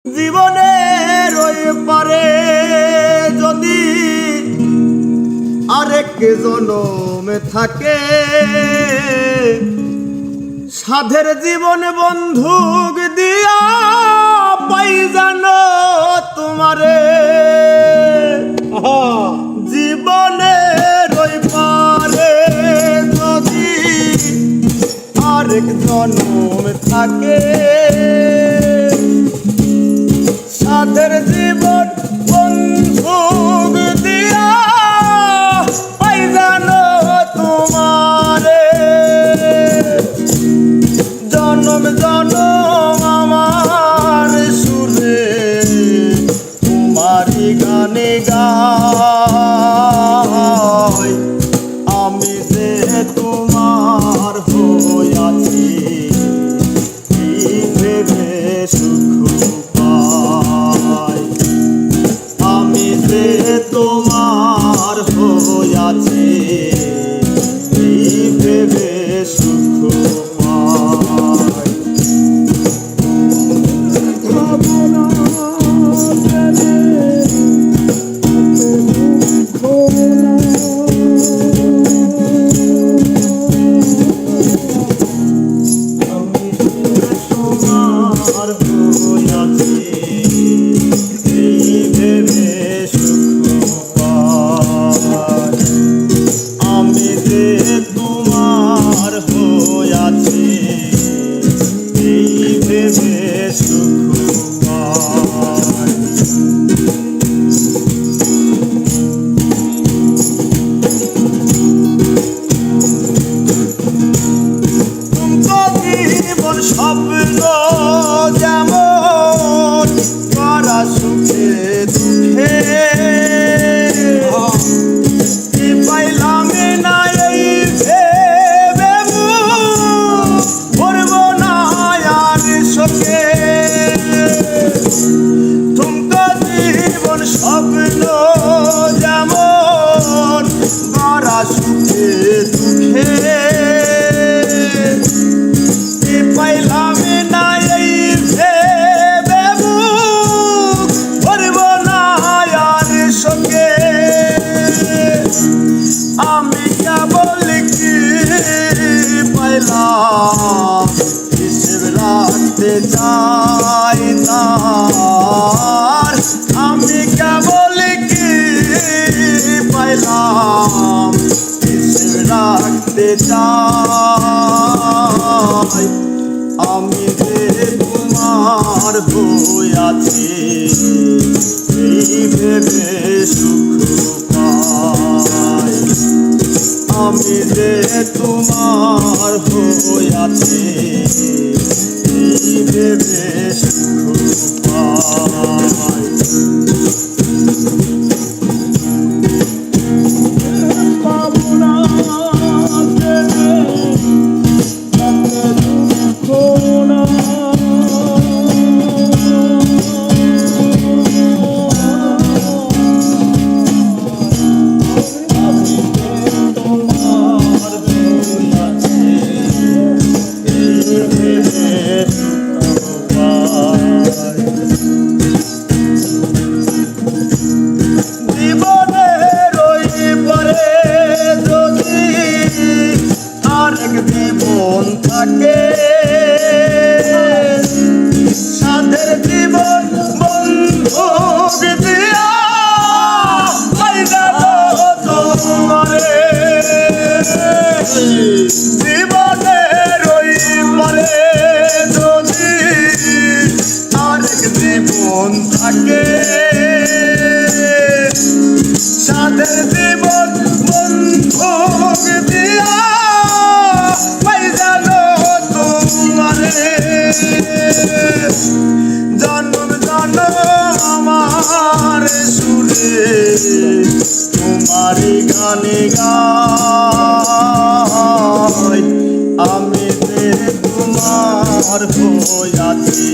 জীবনের ওই পারে যদি আরেক জনমে থাকে, সাধের জীবন বন্ধুক দিয়া পাই জানো তোমারে। জীবনের ওই পারে যদি আরেক জনম থাকে, সাধের জীবন বন্ধুক দিয়া পাই জানো তোমারে। জনম জনম আমার সুরে তোমারি গানে গাই, আমি যে তোমার হইয়াছি ভেবে সুখ পাই। আমি যে তোমার হইয়াছি ভেবে সুখ পাই। স্বপ্ন যেমন করা সুখে দুঃখে পাইলাম না, এই ভেবে ভরব না আর শোকে। তুমকো জীবন স্বপ্ন যেমন করা সুখে দুঃখে পাইলাম না, এই ভেবে ভরব না আর শোকে। আমি কেবল কি পাইলাম হিসেব রাখতে চাই তার। আমি কেবল কি পাইলাম হিসেব রাখতে চাই। আমি যে তোমার হইয়াছি এই ভেবে সুখ পাই। আমি যে তোমার হইয়াছি এই ভেবে সুখ পাই। জীবনের ওই পারে যদি আরেক জীবন থাকে, সাধের জীবন বন্ধুক দিয়া পাই যাবো তোমারে। জীবনের ওই পারে যদি আরেক জীবন থাকে, সাধের জীবন বন্ধুক দিয়া পাই জানো তোমারে। জন্ম জন্ম আমার সুরে তোমারি গানে গাই, আমি যে তোমার হইয়াছি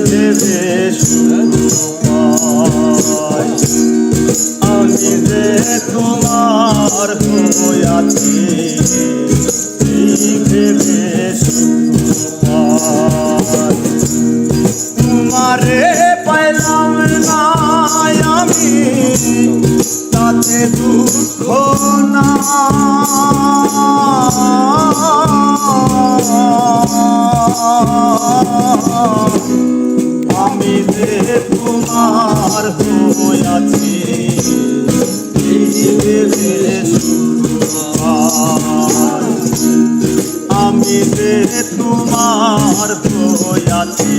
ভেবে সুখ পাই। আমি যে তোমার হইয়াছি ভেবে সুখ পাই। তাতে দুঃখ না আমি যে তোমার হইয়াছি আমি যে তোমার হইয়াছি